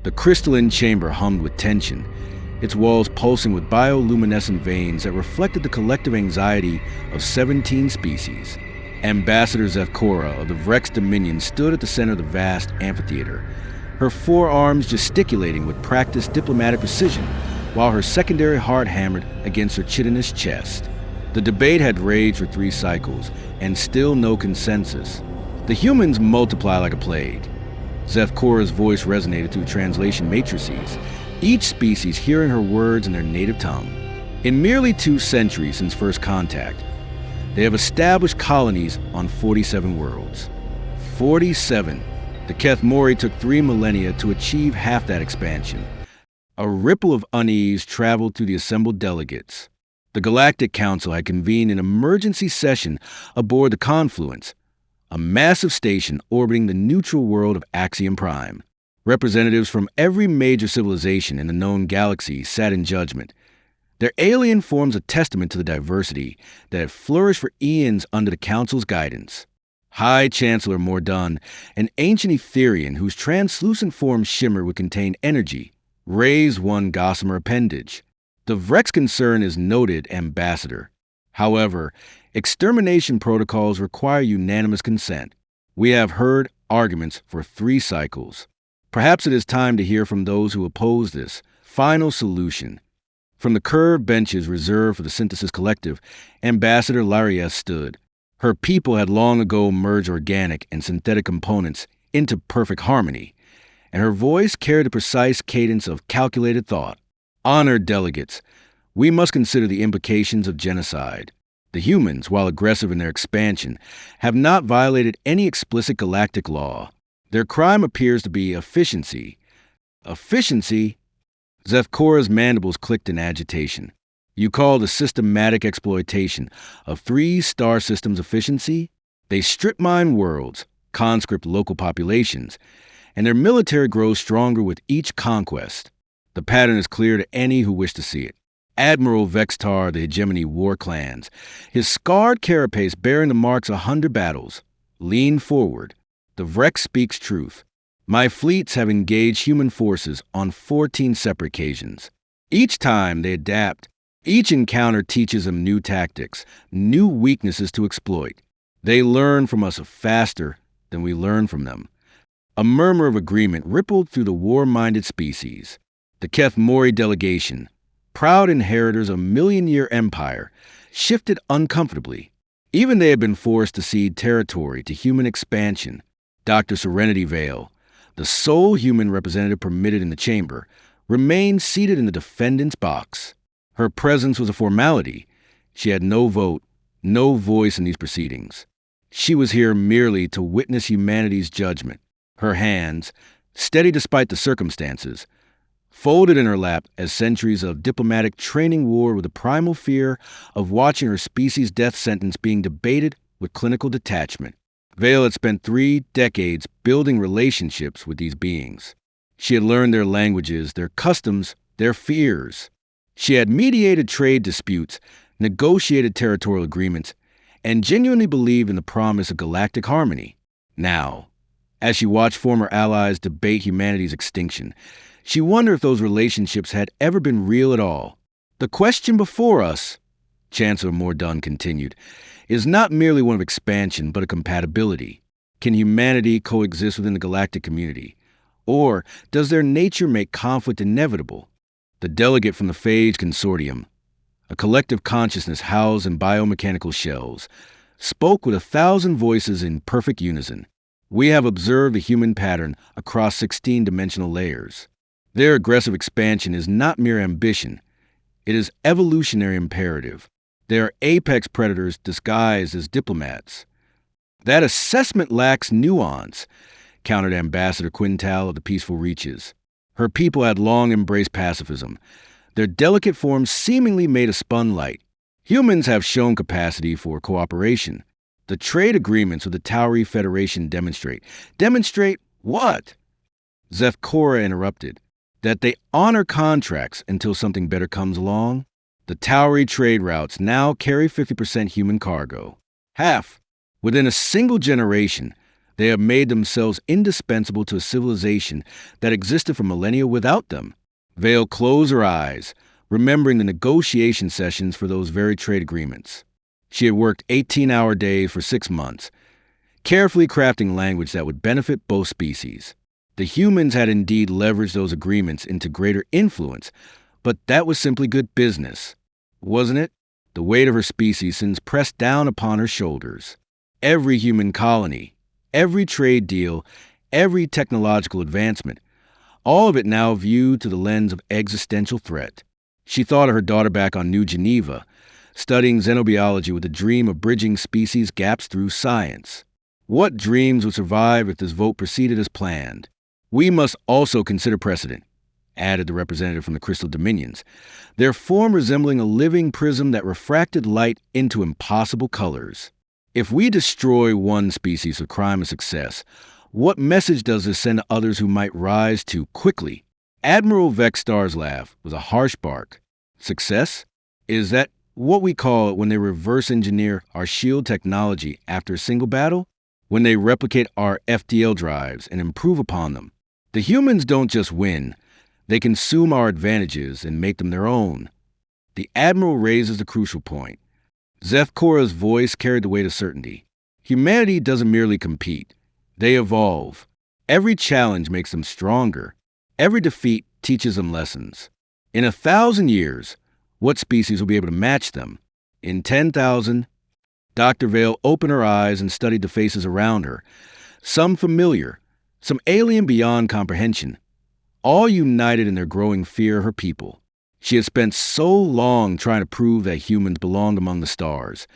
The crystalline chamber hummed with tension, its walls pulsing with bioluminescent veins that reflected the collective anxiety of 17 species. Ambassador Zefkora of the Vrex Dominion stood at the center of the vast amphitheater, her forearms gesticulating with practiced diplomatic precision, while her secondary heart hammered against her chitinous chest. The debate had raged for 3 cycles, and still no consensus. The humans multiply like a plague. Zefkora's voice resonated through translation matrices, each species hearing her words in their native tongue. In merely 2 centuries since first contact, they have established colonies on 47 worlds. 47. The Keth Mori took 3 millennia to achieve half that expansion. A ripple of unease traveled through the assembled delegates. The Galactic Council had convened an emergency session aboard the Confluence, a massive station orbiting the neutral world of Axiom Prime. Representatives from every major civilization in the known galaxy sat in judgment. Their alien forms a testament to the diversity that had flourished for eons under the Council's guidance. High Chancellor Mordun, an ancient Etherian whose translucent form shimmered with contained energy, raised one gossamer appendage. The Vrex concern is noted, Ambassador. However, extermination protocols require unanimous consent. We have heard arguments for 3 cycles. Perhaps it is time to hear from those who oppose this final solution. From the curved benches reserved for the Synthesis Collective, Ambassador Laria stood. Her people had long ago merged organic and synthetic components into perfect harmony, and her voice carried a precise cadence of calculated thought. Honored delegates, we must consider the implications of genocide. The humans, while aggressive in their expansion, have not violated any explicit galactic law. Their crime appears to be efficiency. Efficiency? Zefkora's mandibles clicked in agitation. You call the systematic exploitation of 3 star systems efficiency? They strip mine worlds, conscript local populations, and their military grows stronger with each conquest. The pattern is clear to any who wish to see it. Admiral Vextar of the Hegemony war clans, his scarred carapace bearing the marks of 100 battles, leaned forward. The Vrex speaks truth. My fleets have engaged human forces on 14 separate occasions. Each time they adapt. Each encounter teaches them new tactics, new weaknesses to exploit. They learn from us faster than we learn from them. A murmur of agreement rippled through the war-minded species. The Keth Mori delegation, proud inheritors of a million-year empire, shifted uncomfortably. Even they had been forced to cede territory to human expansion. Dr. Serenity Vale, the sole human representative permitted in the chamber, remained seated in the defendant's box. Her presence was a formality. She had no vote, no voice in these proceedings. She was here merely to witness humanity's judgment. Her hands, steady despite the circumstances, folded in her lap as centuries of diplomatic training wore with the primal fear of watching her species' death sentence being debated with clinical detachment. Vale had spent 3 decades building relationships with these beings. She had learned their languages, their customs, their fears. She had mediated trade disputes, negotiated territorial agreements, and genuinely believed in the promise of galactic harmony. Now, as she watched former allies debate humanity's extinction, she wondered if those relationships had ever been real at all. The question before us, Chancellor Mordun continued, is not merely one of expansion, but of compatibility. Can humanity coexist within the galactic community? Or does their nature make conflict inevitable? The delegate from the Phage Consortium, a collective consciousness housed in biomechanical shells, spoke with 1,000 voices in perfect unison. We have observed the human pattern across 16-dimensional layers. Their aggressive expansion is not mere ambition. It is evolutionary imperative. They are apex predators disguised as diplomats. That assessment lacks nuance, countered Ambassador Quintal of the Peaceful Reaches. Her people had long embraced pacifism. Their delicate forms seemingly made of spun light. Humans have shown capacity for cooperation. The trade agreements with the Tauri Federation demonstrate. Demonstrate what? Zefkora interrupted. That they honor contracts until something better comes along. The Tauri trade routes now carry 50% human cargo. Half. Within a single generation, They have made themselves indispensable to a civilization that existed for millennia without them. Vale closed her eyes, remembering the negotiation sessions for those very trade agreements. She had worked 18-hour days for 6 months, carefully crafting language that would benefit both species. The humans had indeed leveraged those agreements into greater influence, but that was simply good business, wasn't it? The weight of her species seems pressed down upon her shoulders. Every human colony, every trade deal, every technological advancement, all of it now viewed through the lens of existential threat. She thought of her daughter back on New Geneva, studying xenobiology with the dream of bridging species gaps through science. What dreams would survive if this vote proceeded as planned? We must also consider precedent, added the representative from the Crystal Dominions, their form resembling a living prism that refracted light into impossible colors. If we destroy one species of crime and success, what message does this send to others who might rise too quickly? Admiral Vexstar's laugh was a harsh bark. Success? Is that what we call it when they reverse engineer our shield technology after a single battle? When they replicate our FTL drives and improve upon them? The humans don't just win, they consume our advantages and make them their own. The Admiral raises the crucial point. Zethkora's voice carried the weight of certainty. Humanity doesn't merely compete. They evolve. Every challenge makes them stronger. Every defeat teaches them lessons. In 1,000 years, what species will be able to match them? In 10,000, Dr. Vale opened her eyes and studied the faces around her. Some familiar, some alien beyond comprehension, all united in their growing fear of her people. She had spent so long trying to prove that humans belonged among the stars,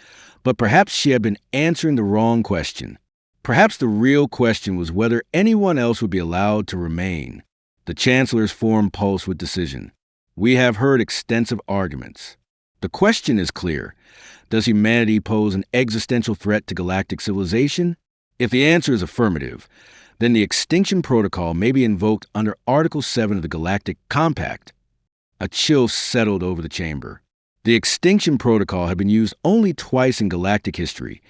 but perhaps she had been answering the wrong question. Perhaps the real question was whether anyone else would be allowed to remain. The Chancellor's form pulsed with decision. We have heard extensive arguments. The question is clear. Does humanity pose an existential threat to galactic civilization? If the answer is affirmative, then the Extinction Protocol may be invoked under Article 7 of the Galactic Compact. A chill settled over the chamber. The Extinction Protocol had been used only twice in galactic history,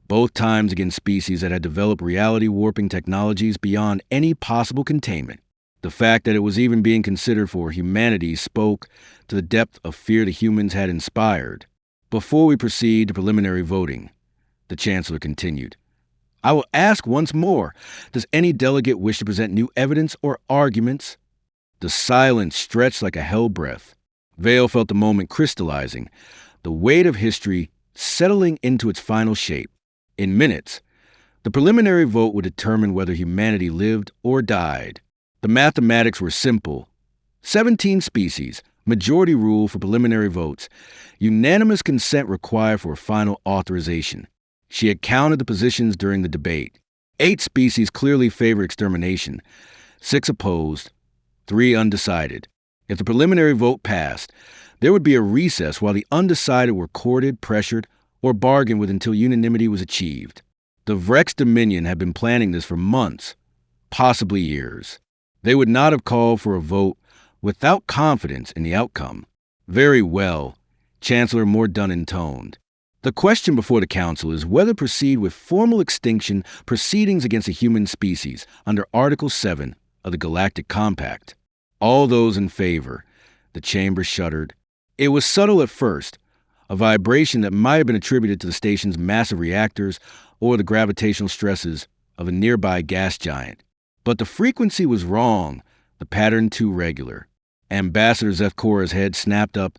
both times against species that had developed reality-warping technologies beyond any possible containment. The fact that it was even being considered for humanity spoke to the depth of fear the humans had inspired. Before we proceed to preliminary voting, the Chancellor continued, I will ask once more, does any delegate wish to present new evidence or arguments? The silence stretched like a hell breath. Vale felt the moment crystallizing, the weight of history settling into its final shape. In minutes, the preliminary vote would determine whether humanity lived or died. The mathematics were simple. 17 species, majority rule for preliminary votes, unanimous consent required for final authorization. She had counted the positions during the debate. 8 species clearly favored extermination, 6 opposed, 3 undecided. If the preliminary vote passed, there would be a recess while the undecided were courted, pressured, or bargained with until unanimity was achieved. The Vrex Dominion had been planning this for months, possibly years. They would not have called for a vote without confidence in the outcome. Very well, Chancellor Mordun intoned. The question before the Council is whether to proceed with formal extinction proceedings against a human species under Article 7 of the Galactic Compact. All those in favor. The chamber shuddered. It was subtle at first, a vibration that might have been attributed to the station's massive reactors or the gravitational stresses of a nearby gas giant. But the frequency was wrong, the pattern too regular. Ambassador Zethkora's head snapped up,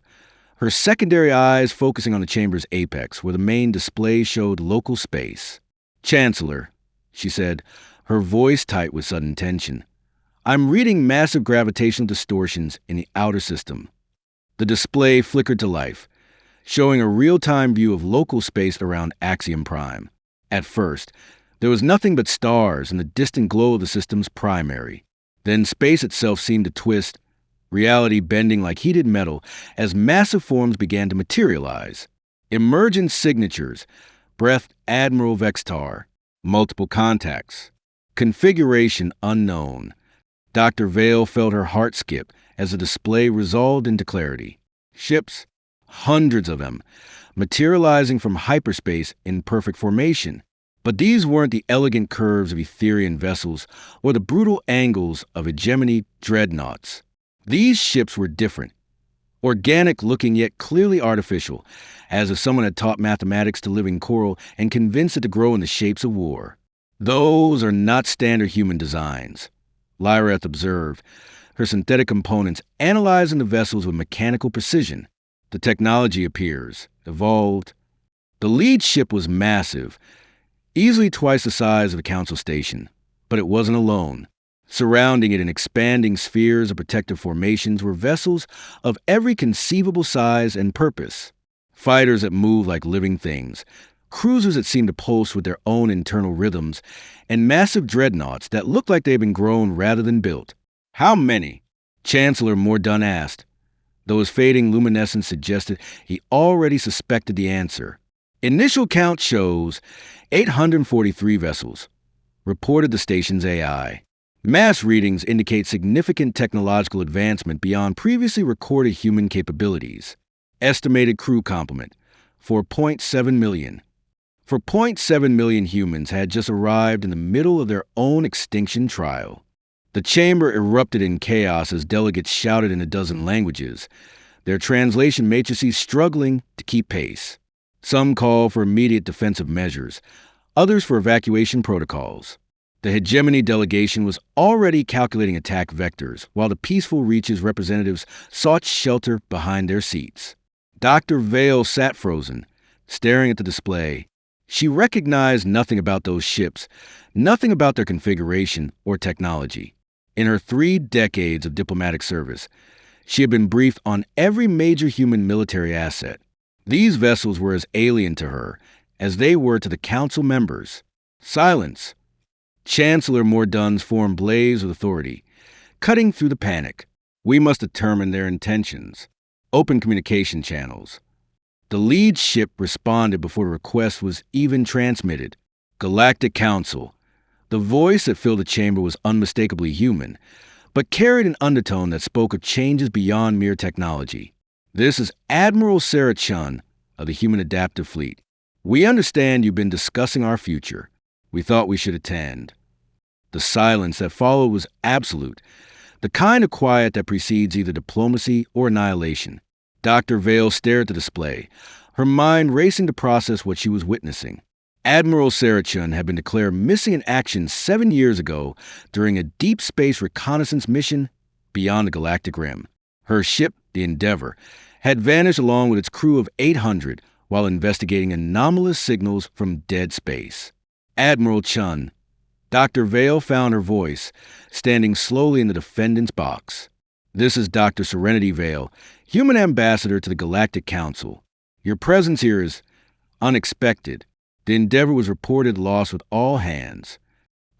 her secondary eyes focusing on the chamber's apex, where the main display showed local space. Chancellor, she said, her voice tight with sudden tension, I'm reading massive gravitational distortions in the outer system. The display flickered to life, showing a real-time view of local space around Axiom Prime. At first, there was nothing but stars and the distant glow of the system's primary. Then space itself seemed to twist, reality bending like heated metal as massive forms began to materialize. Emergent signatures breathed Admiral Vextar, multiple contacts, configuration unknown. Dr. Vale felt her heart skip as the display resolved into clarity. Ships, hundreds of them, materializing from hyperspace in perfect formation. But these weren't the elegant curves of Etherian vessels or the brutal angles of hegemony dreadnoughts. These ships were different, organic looking yet clearly artificial, as if someone had taught mathematics to living coral and convinced it to grow in the shapes of war. Those are not standard human designs, Lyreth observed, her synthetic components analyzing the vessels with mechanical precision. The technology appears, evolved. The lead ship was massive, easily twice the size of the Council Station, but it wasn't alone. Surrounding it in expanding spheres of protective formations were vessels of every conceivable size and purpose. Fighters that moved like living things, cruisers that seemed to pulse with their own internal rhythms, and massive dreadnoughts that looked like they'd been grown rather than built. How many? Chancellor Mordun asked, though his fading luminescence suggested he already suspected the answer. Initial count shows 843 vessels, reported the station's AI. Mass readings indicate significant technological advancement beyond previously recorded human capabilities. Estimated crew complement, 4.7 million. 4.7 million humans had just arrived in the middle of their own extinction trial. The chamber erupted in chaos as delegates shouted in a dozen languages, their translation matrices struggling to keep pace. Some called for immediate defensive measures, others for evacuation protocols. The hegemony delegation was already calculating attack vectors, while the peaceful reaches representatives sought shelter behind their seats. Dr. Vale sat frozen, staring at the display. She recognized nothing about those ships, nothing about their configuration or technology. In her 3 decades of diplomatic service, she had been briefed on every major human military asset. These vessels were as alien to her as they were to the council members. Silence. Chancellor Mordun's form blazed with authority, cutting through the panic. We must determine their intentions. Open communication channels. The lead ship responded before the request was even transmitted. Galactic Council. The voice that filled the chamber was unmistakably human, but carried an undertone that spoke of changes beyond mere technology. This is Admiral Sarah Chun of the Human Adaptive Fleet. We understand you've been discussing our future. We thought we should attend. The silence that followed was absolute, the kind of quiet that precedes either diplomacy or annihilation. Dr. Vale stared at the display, her mind racing to process what she was witnessing. Admiral Sarah Chun had been declared missing in action 7 years ago during a deep space reconnaissance mission beyond the galactic rim. Her ship, the Endeavor, had vanished along with its crew of 800 while investigating anomalous signals from dead space. Admiral Chun. Dr. Vale found her voice, standing slowly in the defendant's box. This is Dr. Serenity Vale, human ambassador to the Galactic Council. Your presence here is unexpected. The Endeavor was reported lost with all hands.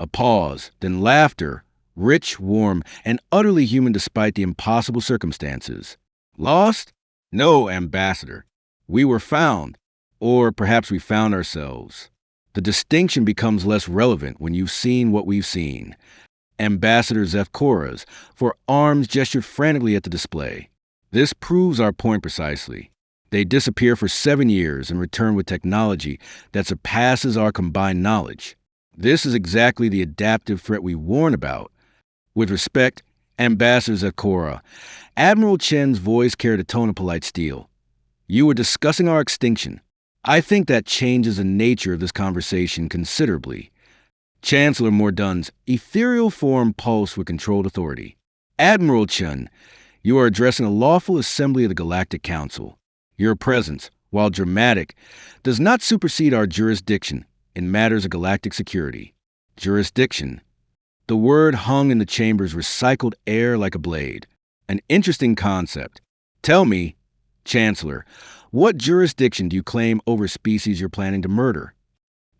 A pause, then laughter, rich, warm, and utterly human despite the impossible circumstances. Lost? No, Ambassador. We were found. Or perhaps we found ourselves. The distinction becomes less relevant when you've seen what we've seen. Ambassador Zefkora's, for arms gestured frantically at the display. This proves our point precisely. They disappear for 7 years and return with technology that surpasses our combined knowledge. This is exactly the adaptive threat we warn about. With respect, Ambassador Zefkora, Admiral Chen's voice carried a tone of polite steel. You were discussing our extinction. I think that changes the nature of this conversation considerably. Chancellor Mordun's ethereal form pulsed with controlled authority. Admiral Chen, you are addressing a lawful assembly of the Galactic Council. Your presence, while dramatic, does not supersede our jurisdiction in matters of galactic security. Jurisdiction. The word hung in the chamber's recycled air like a blade. An interesting concept. Tell me, Chancellor, what jurisdiction do you claim over species you're planning to murder?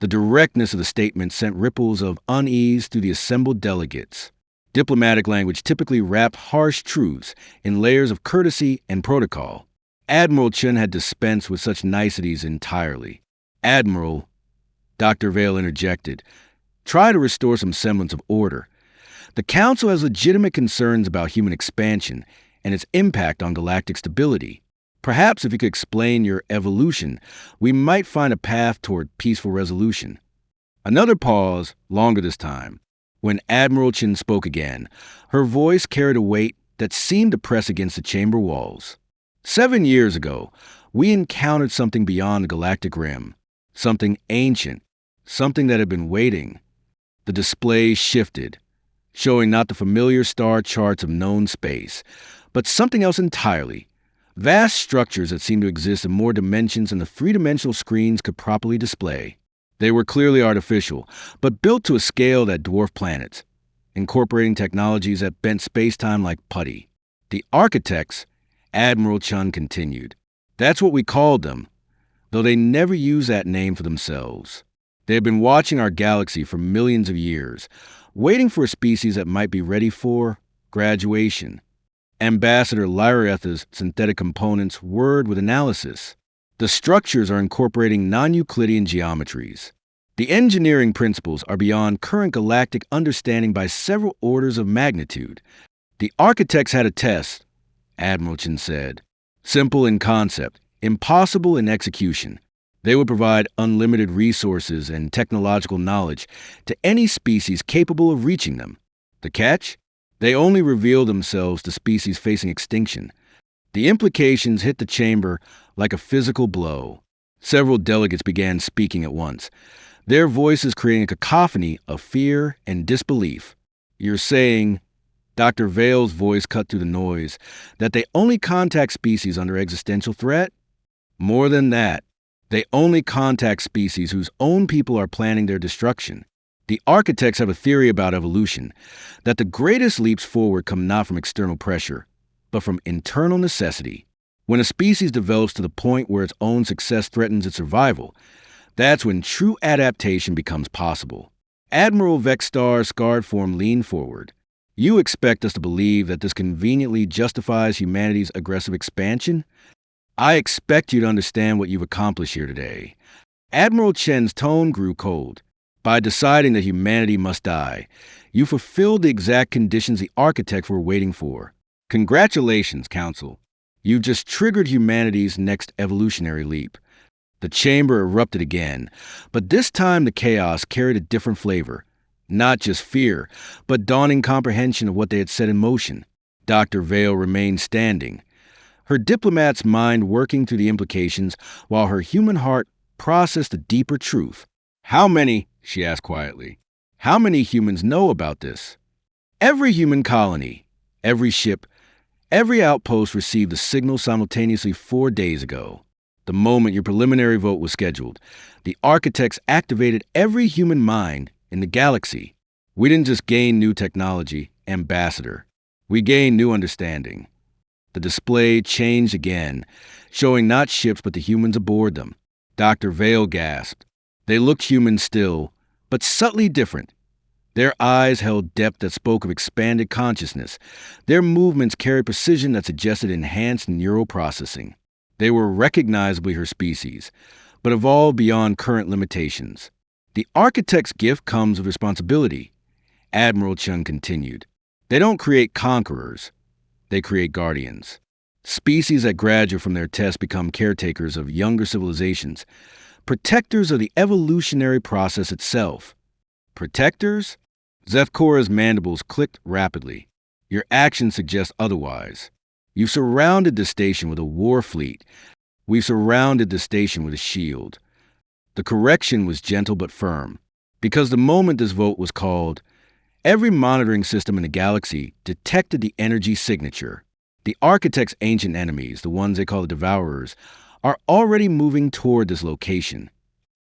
The directness of the statement sent ripples of unease through the assembled delegates. Diplomatic language typically wrapped harsh truths in layers of courtesy and protocol. Admiral Chen had dispensed with such niceties entirely. Admiral, Dr. Vale interjected, try to restore some semblance of order. The Council has legitimate concerns about human expansion and its impact on galactic stability. Perhaps if you could explain your evolution, we might find a path toward peaceful resolution. Another pause, longer this time. When Admiral Chin spoke again, her voice carried a weight that seemed to press against the chamber walls. 7 years ago, we encountered something beyond the galactic rim, something ancient, something that had been waiting. The display shifted, showing not the familiar star charts of known space, but something else entirely. Vast structures that seemed to exist in more dimensions than the three-dimensional screens could properly display. They were clearly artificial, but built to a scale that dwarfed planets, incorporating technologies that bent space-time like putty. The architects, Admiral Chun continued. That's what we called them, though they never used that name for themselves. They had been watching our galaxy for millions of years, waiting for a species that might be ready for graduation. Ambassador Lyretha's synthetic components whirred with analysis. The structures are incorporating non-Euclidean geometries. The engineering principles are beyond current galactic understanding by several orders of magnitude. The architects had a test, Admiral Chin said. Simple in concept, impossible in execution. They would provide unlimited resources and technological knowledge to any species capable of reaching them. The catch? They only reveal themselves to species facing extinction. The implications hit the chamber like a physical blow. Several delegates began speaking at once, their voices creating a cacophony of fear and disbelief. You're saying, Dr. Vale's voice cut through the noise, that they only contact species under existential threat? More than that, they only contact species whose own people are planning their destruction. The architects have a theory about evolution, that the greatest leaps forward come not from external pressure, but from internal necessity. When a species develops to the point where its own success threatens its survival, that's when true adaptation becomes possible. Admiral Vextar's scarred form leaned forward. You expect us to believe that this conveniently justifies humanity's aggressive expansion? I expect you to understand what you've accomplished here today. Admiral Chen's tone grew cold. By deciding that humanity must die, you fulfilled the exact conditions the architects were waiting for. Congratulations, Council. You just triggered humanity's next evolutionary leap. The chamber erupted again, but this time the chaos carried a different flavor. Not just fear, but dawning comprehension of what they had set in motion. Dr. Vale remained standing, her diplomat's mind working through the implications while her human heart processed the deeper truth. How many, she asked quietly, how many humans know about this? Every human colony, every ship, every outpost received the signal simultaneously 4 days ago. The moment your preliminary vote was scheduled, the architects activated every human mind in the galaxy. We didn't just gain new technology, Ambassador. We gained new understanding. The display changed again, showing not ships but the humans aboard them. Dr. Vale gasped. They looked human still, but subtly different. Their eyes held depth that spoke of expanded consciousness. Their movements carried precision that suggested enhanced neural processing. They were recognizably her species, but evolved beyond current limitations. The architect's gift comes with responsibility, Admiral Chung continued. They don't create conquerors. They create guardians. Species that graduate from their tests become caretakers of younger civilizations, protectors of the evolutionary process itself. Protectors? Zethkora's mandibles clicked rapidly. Your actions suggest otherwise. You've surrounded the station with a war fleet. We've surrounded the station with a shield. The correction was gentle but firm, because the moment this vote was called, every monitoring system in the galaxy detected the energy signature. The architect's ancient enemies, the ones they call the Devourers, are already moving toward this location.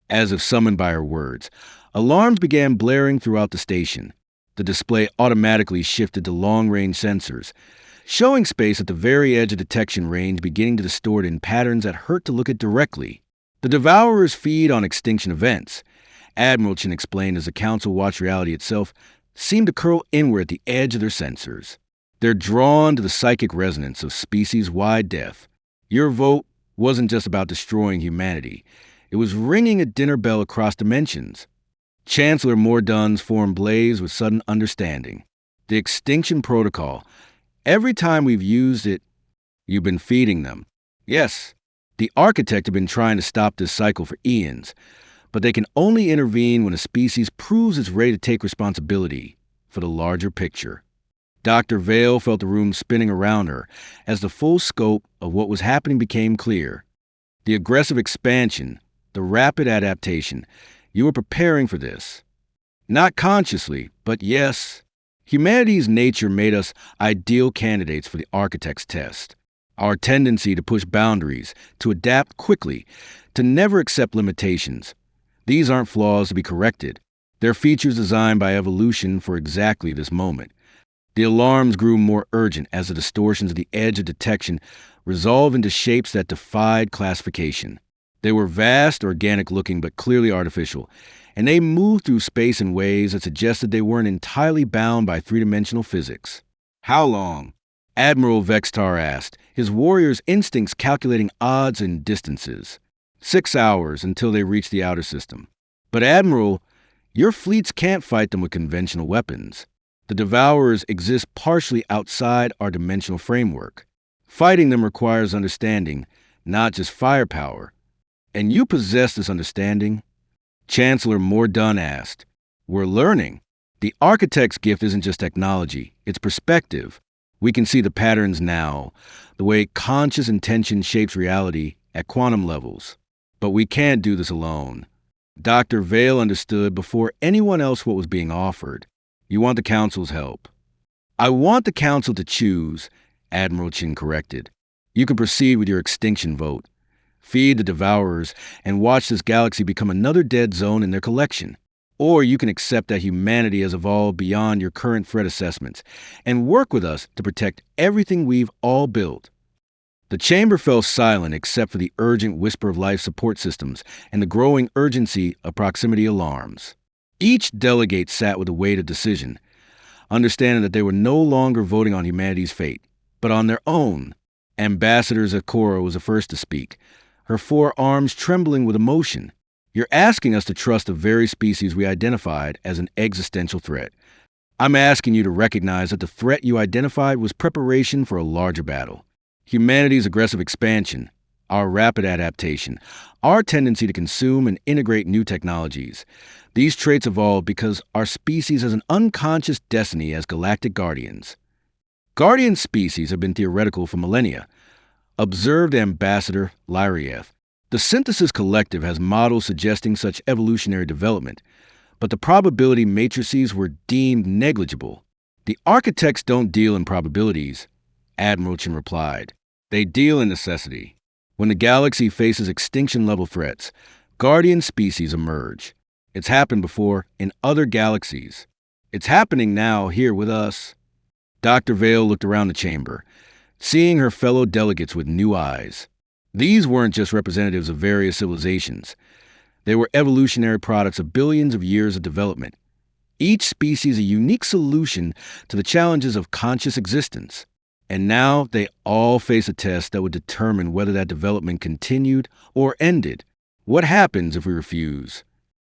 As if summoned by her words, alarms began blaring throughout the station. The display automatically shifted to long-range sensors, showing space at the very edge of detection range beginning to distort in patterns that hurt to look at directly. The Devourers feed on extinction events, Admiral Chin explained as the Council watched reality itself seemed to curl inward at the edge of their sensors. They're drawn to the psychic resonance of species-wide death. Your vote wasn't just about destroying humanity. It was ringing a dinner bell across dimensions. Chancellor Mordun's form blazed with sudden understanding. The extinction protocol. Every time we've used it, you've been feeding them. Yes, the architect had been trying to stop this cycle for eons, but they can only intervene when a species proves it's ready to take responsibility for the larger picture. Dr. Vale felt the room spinning around her as the full scope of what was happening became clear. The aggressive expansion, the rapid adaptation, you were preparing for this. Not consciously, but yes. Humanity's nature made us ideal candidates for the architect's test. Our tendency to push boundaries, to adapt quickly, to never accept limitations. These aren't flaws to be corrected. They're features designed by evolution for exactly this moment. The alarms grew more urgent as the distortions of the edge of detection resolved into shapes that defied classification. They were vast, organic-looking, but clearly artificial, and they moved through space in ways that suggested they weren't entirely bound by three-dimensional physics. How long? Admiral Vextar asked, his warrior's instincts calculating odds and distances. 6 hours until they reached the outer system. But Admiral, your fleets can't fight them with conventional weapons. The Devourers exist partially outside our dimensional framework. Fighting them requires understanding, not just firepower. And you possess this understanding? Chancellor Mordun asked. We're learning. The architect's gift isn't just technology, it's perspective. We can see the patterns now, the way conscious intention shapes reality at quantum levels. But we can't do this alone. Dr. Vale understood before anyone else what was being offered. You want the Council's help. I want the Council to choose, Admiral Chin corrected. You can proceed with your extinction vote. Feed the Devourers and watch this galaxy become another dead zone in their collection. Or you can accept that humanity has evolved beyond your current threat assessments and work with us to protect everything we've all built. The chamber fell silent except for the urgent whisper of life support systems and the growing urgency of proximity alarms. Each delegate sat with the weight of decision, understanding that they were no longer voting on humanity's fate, but on their own. Ambassador Zakora was the first to speak, her forearms trembling with emotion. You're asking us to trust the very species we identified as an existential threat. I'm asking you to recognize that the threat you identified was preparation for a larger battle. Humanity's aggressive expansion, our rapid adaptation, our tendency to consume and integrate new technologies. These traits evolved because our species has an unconscious destiny as galactic guardians. Guardian species have been theoretical for millennia, observed Ambassador Lyrieth. The Synthesis Collective has models suggesting such evolutionary development, but the probability matrices were deemed negligible. The architects don't deal in probabilities, Admiral Chin replied. They deal in necessity. When the galaxy faces extinction-level threats, guardian species emerge. It's happened before in other galaxies. It's happening now here with us. Dr. Vale looked around the chamber, seeing her fellow delegates with new eyes. These weren't just representatives of various civilizations. They were evolutionary products of billions of years of development. Each species a unique solution to the challenges of conscious existence. And now they all face a test that would determine whether that development continued or ended. What happens if we refuse?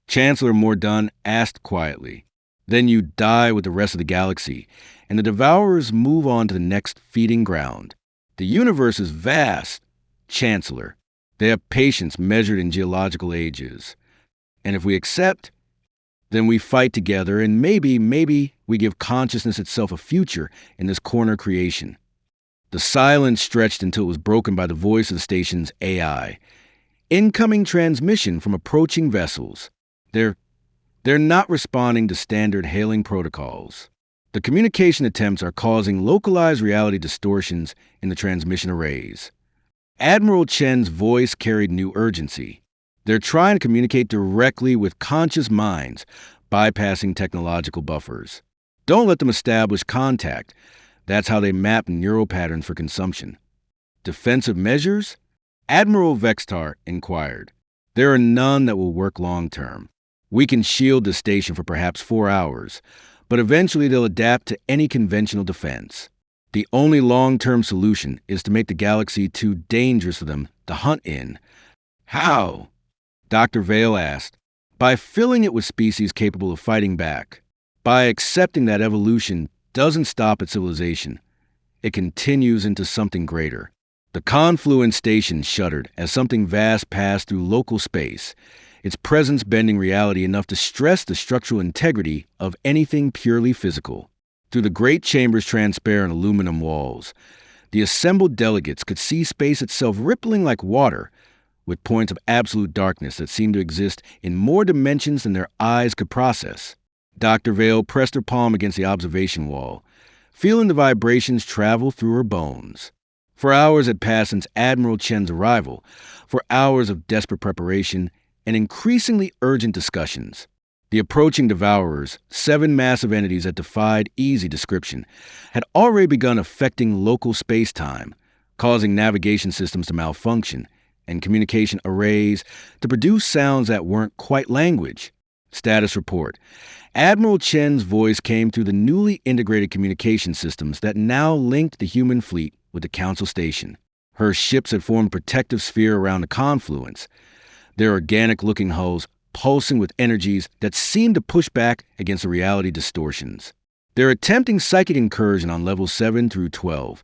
Chancellor Mordun asked quietly. Then you die with the rest of the galaxy, and the Devourers move on to the next feeding ground. The universe is vast, Chancellor. They have patience measured in geological ages. And if we accept, then we fight together, and maybe we give consciousness itself a future in this corner creation. The silence stretched until it was broken by the voice of the station's AI. Incoming transmission from approaching vessels. They're not responding to standard hailing protocols. The communication attempts are causing localized reality distortions in the transmission arrays. Admiral Chen's voice carried new urgency. They're trying to communicate directly with conscious minds, bypassing technological buffers. Don't let them establish contact. That's how they map neural patterns for consumption. Defensive measures? Admiral Vextar inquired. There are none that will work long-term. We can shield the station for perhaps 4 hours, but eventually they'll adapt to any conventional defense. The only long-term solution is to make the galaxy too dangerous for them to hunt in. How? Dr. Vale asked. By filling it with species capable of fighting back. By accepting that evolution doesn't stop at civilization. It continues into something greater. The Confluence station shuddered as something vast passed through local space. its presence bending reality enough to stress the structural integrity of anything purely physical. Through the great chamber's transparent aluminum walls, the assembled delegates could see space itself rippling like water, with points of absolute darkness that seemed to exist in more dimensions than their eyes could process. Dr. Vale pressed her palm against the observation wall, feeling the vibrations travel through her bones. For hours had passed since Admiral Chen's arrival, for hours of desperate preparation and increasingly urgent discussions. The approaching devourers, 7 massive entities that defied easy description, had already begun affecting local space-time, causing navigation systems to malfunction and communication arrays to produce sounds that weren't quite language. Status report. Admiral Chen's voice came through the newly integrated communication systems that now linked the human fleet with the Council Station. Her ships had formed a protective sphere around the confluence, their organic-looking hulls pulsing with energies that seemed to push back against the reality distortions. They're attempting psychic incursion on levels 7 through 12,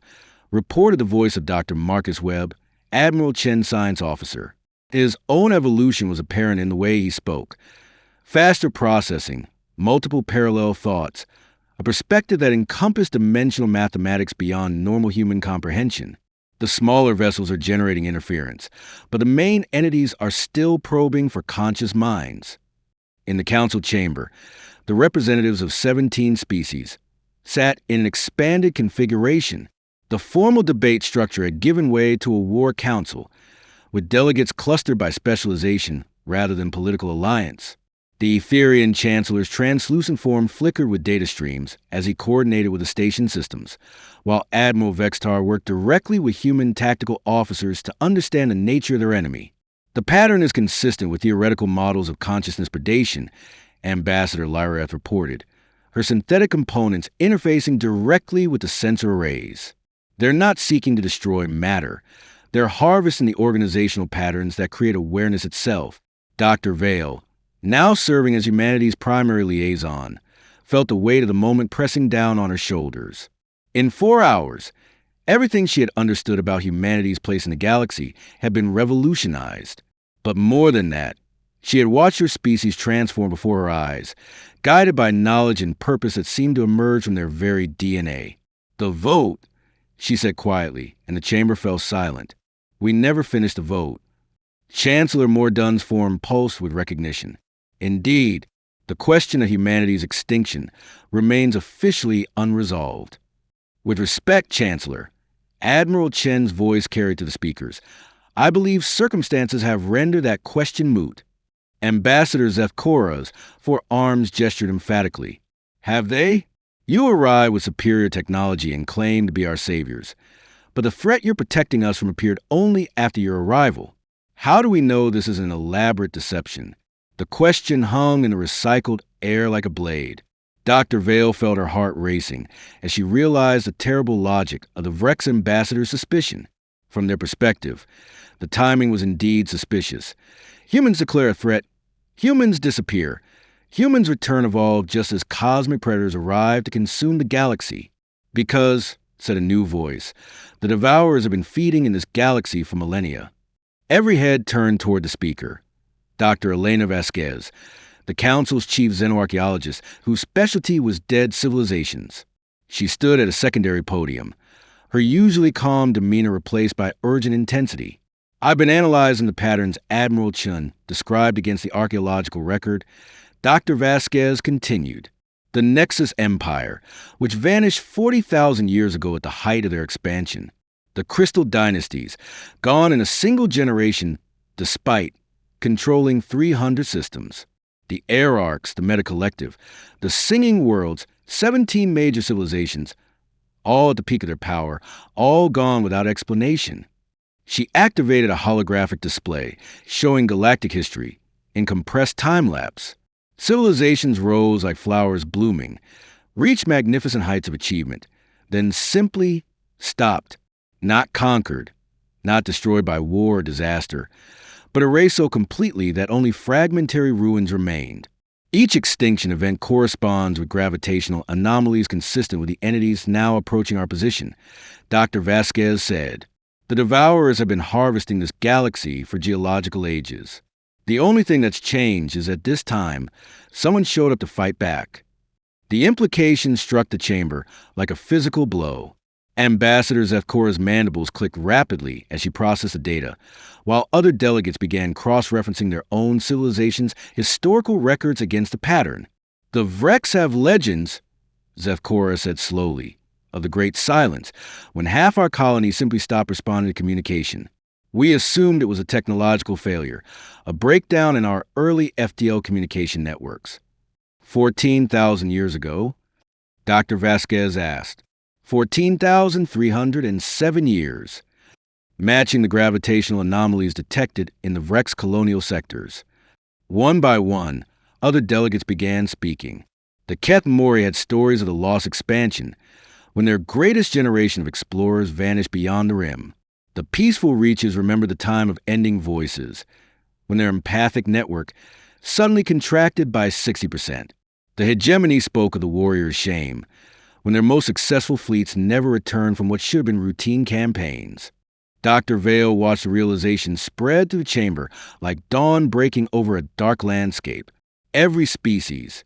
reported the voice of Dr. Marcus Webb, Admiral Chen science officer. His own evolution was apparent in the way he spoke. Faster processing, multiple parallel thoughts, a perspective that encompassed dimensional mathematics beyond normal human comprehension. The smaller vessels are generating interference, but the main entities are still probing for conscious minds. In the council chamber, the representatives of 17 species sat in an expanded configuration. The formal debate structure had given way to a war council, with delegates clustered by specialization rather than political alliance. The Etherian Chancellor's translucent form flickered with data streams as he coordinated with the station systems, while Admiral Vextar worked directly with human tactical officers to understand the nature of their enemy. The pattern is consistent with theoretical models of consciousness predation, Ambassador Lyreth reported, her synthetic components interfacing directly with the sensor arrays. They're not seeking to destroy matter. They're harvesting the organizational patterns that create awareness itself. Dr. Vale, now serving as humanity's primary liaison, felt the weight of the moment pressing down on her shoulders. In 4 hours, everything she had understood about humanity's place in the galaxy had been revolutionized. But more than that, she had watched her species transform before her eyes, guided by knowledge and purpose that seemed to emerge from their very DNA. The vote, she said quietly, and the chamber fell silent. We never finished the vote. Chancellor Mordun's form pulsed with recognition. Indeed, the question of humanity's extinction remains officially unresolved. With respect, Chancellor, Admiral Chen's voice carried to the speakers, I believe circumstances have rendered that question moot. Ambassador Zefkora's for arms gestured emphatically. Have they? You arrived with superior technology and claimed to be our saviors, but the threat you're protecting us from appeared only after your arrival. How do we know this is an elaborate deception? The question hung in the recycled air like a blade. Dr. Vale felt her heart racing as she realized the terrible logic of the Vrex ambassador's suspicion. From their perspective, the timing was indeed suspicious. Humans declare a threat, humans disappear. Humans return evolved just as cosmic predators arrive to consume the galaxy. Because, said a new voice, the devourers have been feeding in this galaxy for millennia. Every head turned toward the speaker, Dr. Elena Vasquez, the Council's chief xenoarchaeologist whose specialty was dead civilizations. She stood at a secondary podium, her usually calm demeanor replaced by urgent intensity. I've been analyzing the patterns Admiral Chen described against the archaeological record. Dr. Vasquez continued. The Nexus Empire, which vanished 40,000 years ago at the height of their expansion. The Crystal Dynasties, gone in a single generation despite controlling 300 systems. The Orcs, the Meta-Collective, the Singing Worlds, 17 major civilizations, all at the peak of their power, all gone without explanation. She activated a holographic display showing galactic history in compressed time-lapse. Civilizations rose like flowers blooming, reached magnificent heights of achievement, then simply stopped, not conquered, not destroyed by war or disaster, but erased so completely that only fragmentary ruins remained. Each extinction event corresponds with gravitational anomalies consistent with the entities now approaching our position, Dr. Vasquez said. The devourers have been harvesting this galaxy for geological ages. The only thing that's changed is at this time, someone showed up to fight back. The implication struck the chamber like a physical blow. Ambassador Zefcora's mandibles clicked rapidly as she processed the data, while other delegates began cross-referencing their own civilization's historical records against the pattern. The Vrex have legends, Zefcora said slowly, of the Great Silence, when half our colony simply stopped responding to communication. We assumed it was a technological failure, a breakdown in our early FTL communication networks. 14,000 years ago, Dr. Vasquez asked. 14,307 years, matching the gravitational anomalies detected in the Vrex colonial sectors. One by one, other delegates began speaking. The Keth Mori had stories of the lost expansion, when their greatest generation of explorers vanished beyond the rim. The peaceful reaches remembered the time of ending voices, when their empathic network suddenly contracted by 60%. The hegemony spoke of the warrior's shame, when their most successful fleets never returned from what should have been routine campaigns. Dr. Vale watched the realization spread through the chamber like dawn breaking over a dark landscape. Every species,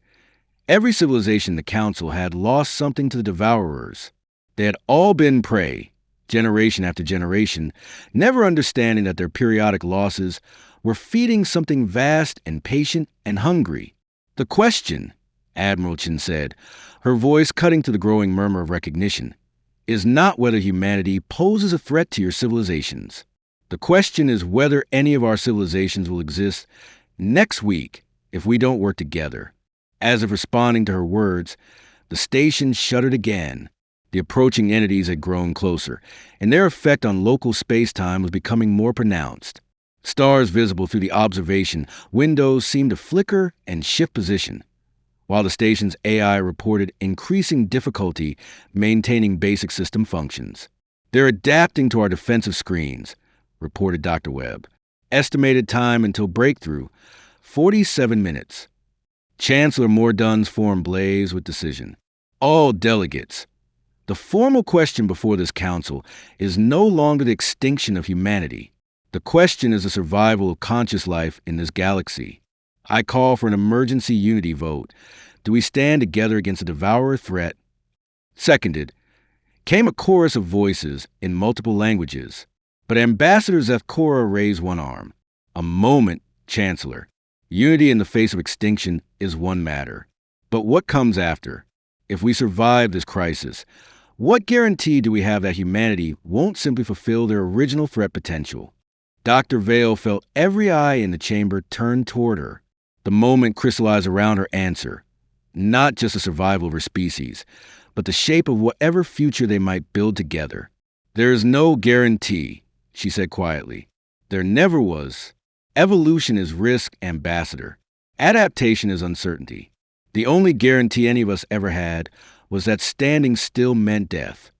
every civilization in the Council had lost something to the Devourers. They had all been prey, generation after generation, never understanding that their periodic losses were feeding something vast and patient and hungry. The question, Admiral Chin said, her voice cutting to the growing murmur of recognition, is not whether humanity poses a threat to your civilizations. The question is whether any of our civilizations will exist next week if we don't work together. As if responding to her words, the station shuddered again. The approaching entities had grown closer, and their effect on local space-time was becoming more pronounced. Stars visible through the observation windows seemed to flicker and shift position, while the station's AI reported increasing difficulty maintaining basic system functions. They're adapting to our defensive screens, reported Dr. Webb. Estimated time until breakthrough, 47 minutes. Chancellor Mordunn's form blazed with decision. All delegates. The formal question before this council is no longer the extinction of humanity. The question is the survival of conscious life in this galaxy. I call for an emergency unity vote. Do we stand together against a devourer threat? Seconded, came a chorus of voices in multiple languages, but Ambassador Zefcora raised one arm. A moment, Chancellor. Unity in the face of extinction is one matter. But what comes after? If we survive this crisis, what guarantee do we have that humanity won't simply fulfill their original threat potential? Dr. Vale felt every eye in the chamber turn toward her. The moment crystallized around her answer, not just the survival of her species, but the shape of whatever future they might build together. There is no guarantee, she said quietly. There never was. Evolution is risk, Ambassador. Adaptation is uncertainty. The only guarantee any of us ever had was that standing still meant death.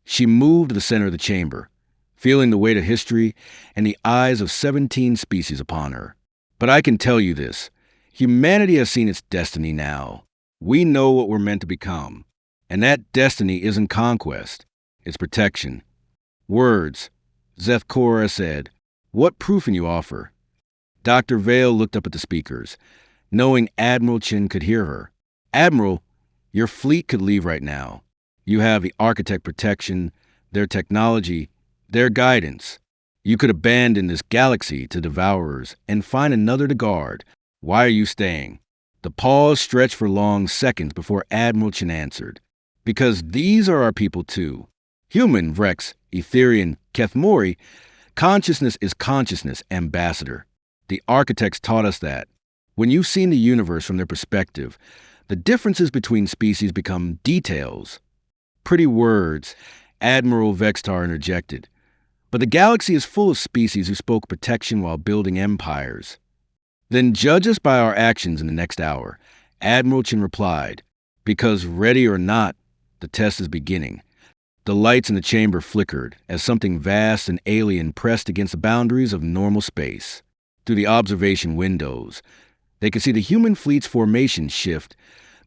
She moved to the center of the chamber, feeling the weight of history and the eyes of 17 species upon her. But I can tell you this. Humanity has seen its destiny now. We know what we're meant to become. And that destiny isn't conquest. It's protection. Words. Zefcora said, "What proof can you offer?" Dr. Vale looked up at the speakers, knowing Admiral Chin could hear her. "Admiral, your fleet could leave right now. You have the Architect protection, their technology, their guidance. You could abandon this galaxy to devourers and find another to guard. Why are you staying?" The pause stretched for long seconds before Admiral Chin answered. "Because these are our people too. Human, Vrex, Etherian, Kethmori. Consciousness is consciousness, Ambassador. The architects taught us that. When you've seen the universe from their perspective, the differences between species become details." "Pretty words," Admiral Vextar interjected. "But the galaxy is full of species who spoke protection while building empires." "Then judge us by our actions in the next hour," Admiral Chin replied. "Because ready or not, the test is beginning." The lights in the chamber flickered as something vast and alien pressed against the boundaries of normal space. Through the observation windows, they could see the human fleet's formation shift,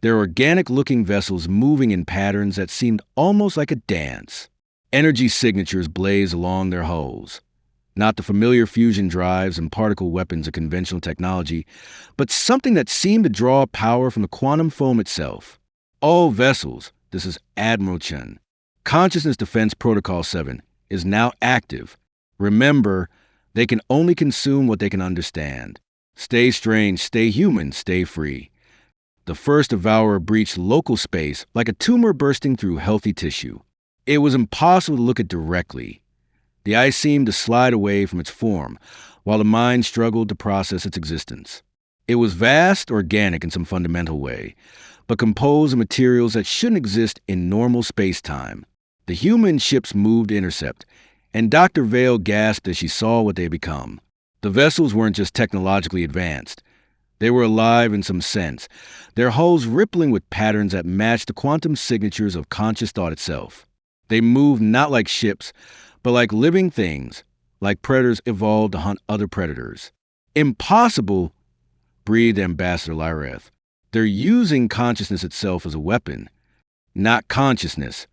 their organic-looking vessels moving in patterns that seemed almost like a dance. Energy signatures blazed along their hulls. Not the familiar fusion drives and particle weapons of conventional technology, but something that seemed to draw power from the quantum foam itself. All vessels, this is Admiral Chen. Consciousness Defense Protocol 7 is now active. Remember, they can only consume what they can understand. Stay strange, stay human, stay free. The first devourer breached local space like a tumor bursting through healthy tissue. It was impossible to look at directly. The ice seemed to slide away from its form, while the mind struggled to process its existence. It was vast, organic in some fundamental way, but composed of materials that shouldn't exist in normal space-time. The human ships moved to intercept, and Dr. Vale gasped as she saw what they had become. The vessels weren't just technologically advanced. They were alive in some sense, their hulls rippling with patterns that matched the quantum signatures of conscious thought itself. They moved not like ships, but like living things, like predators evolved to hunt other predators. Impossible, breathed Ambassador Lyreth. They're using consciousness itself as a weapon. Not consciousness,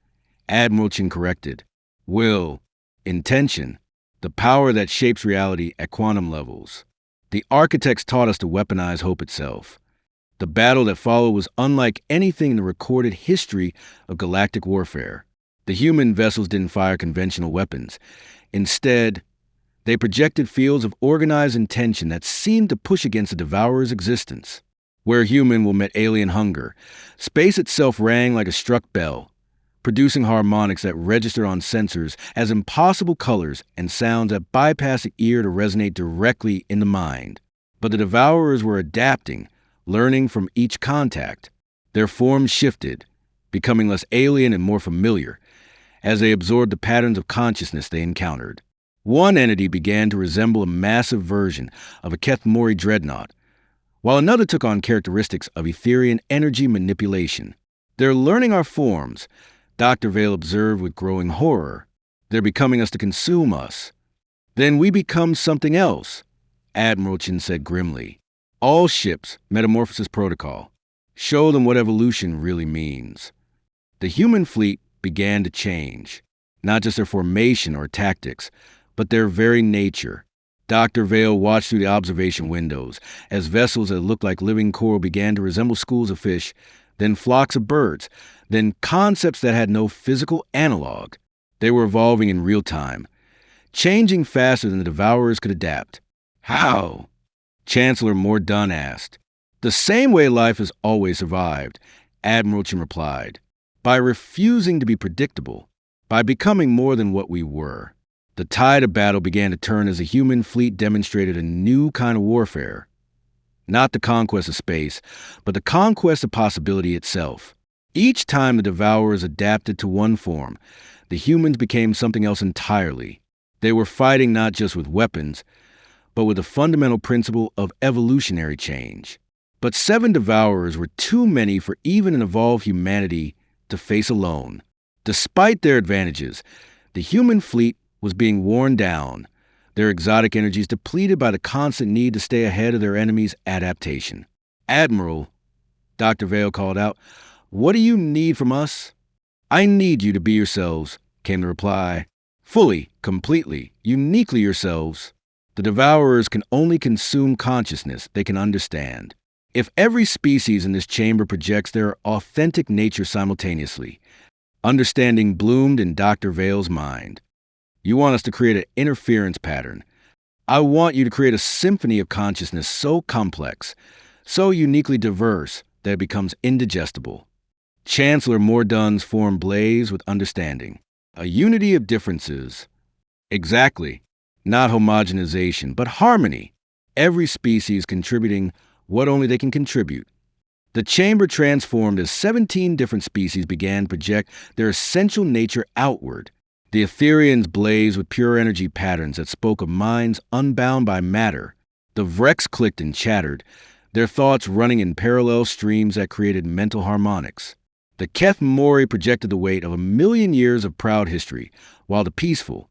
Admiral Chen corrected. Will, intention, the power that shapes reality at quantum levels. The architects taught us to weaponize hope itself. The battle that followed was unlike anything in the recorded history of galactic warfare. The human vessels didn't fire conventional weapons. Instead, they projected fields of organized intention that seemed to push against the devourer's existence. Where human will met alien hunger, space itself rang like a struck bell, producing harmonics that registered on sensors as impossible colors and sounds that bypass the ear to resonate directly in the mind. But the devourers were adapting, learning from each contact. Their forms shifted, becoming less alien and more familiar, as they absorbed the patterns of consciousness they encountered. One entity began to resemble a massive version of a Keth Mori dreadnought, while another took on characteristics of Etherian energy manipulation. They're learning our forms, Dr. Vale observed with growing horror. They're becoming us to consume us. Then we become something else, Admiral Chen said grimly. All ships, Metamorphosis Protocol. Show them what evolution really means. The human fleet began to change, not just their formation or tactics, but their very nature. Dr. Vale watched through the observation windows as vessels that looked like living coral began to resemble schools of fish, then flocks of birds, then concepts that had no physical analog. They were evolving in real time, changing faster than the devourers could adapt. How? Chancellor Mordun asked. The same way life has always survived, Admiral Chen replied. By refusing to be predictable, by becoming more than what we were. The tide of battle began to turn as the human fleet demonstrated a new kind of warfare. Not the conquest of space, but the conquest of possibility itself. Each time the devourers adapted to one form, the humans became something else entirely. They were fighting not just with weapons, but with the fundamental principle of evolutionary change. But 7 devourers were too many for even an evolved humanity to face alone. Despite their advantages, the human fleet was being worn down, their exotic energies depleted by the constant need to stay ahead of their enemy's adaptation. Admiral, Dr. Vale called out, what do you need from us? I need you to be yourselves, came the reply. Fully, completely, uniquely yourselves. The devourers can only consume consciousness they can understand. If every species in this chamber projects their authentic nature simultaneously, understanding bloomed in Dr. Vale's mind. You want us to create an interference pattern. I want you to create a symphony of consciousness so complex, so uniquely diverse that it becomes indigestible. Chancellor Mordun's form blazed with understanding. A unity of differences. Exactly. Not homogenization, but harmony. Every species contributing what only they can contribute. The chamber transformed as 17 different species began to project their essential nature outward. The Etherians blazed with pure energy patterns that spoke of minds unbound by matter. The Vrex clicked and chattered, their thoughts running in parallel streams that created mental harmonics. The Keth Mori projected the weight of 1,000,000 years of proud history, while the peaceful,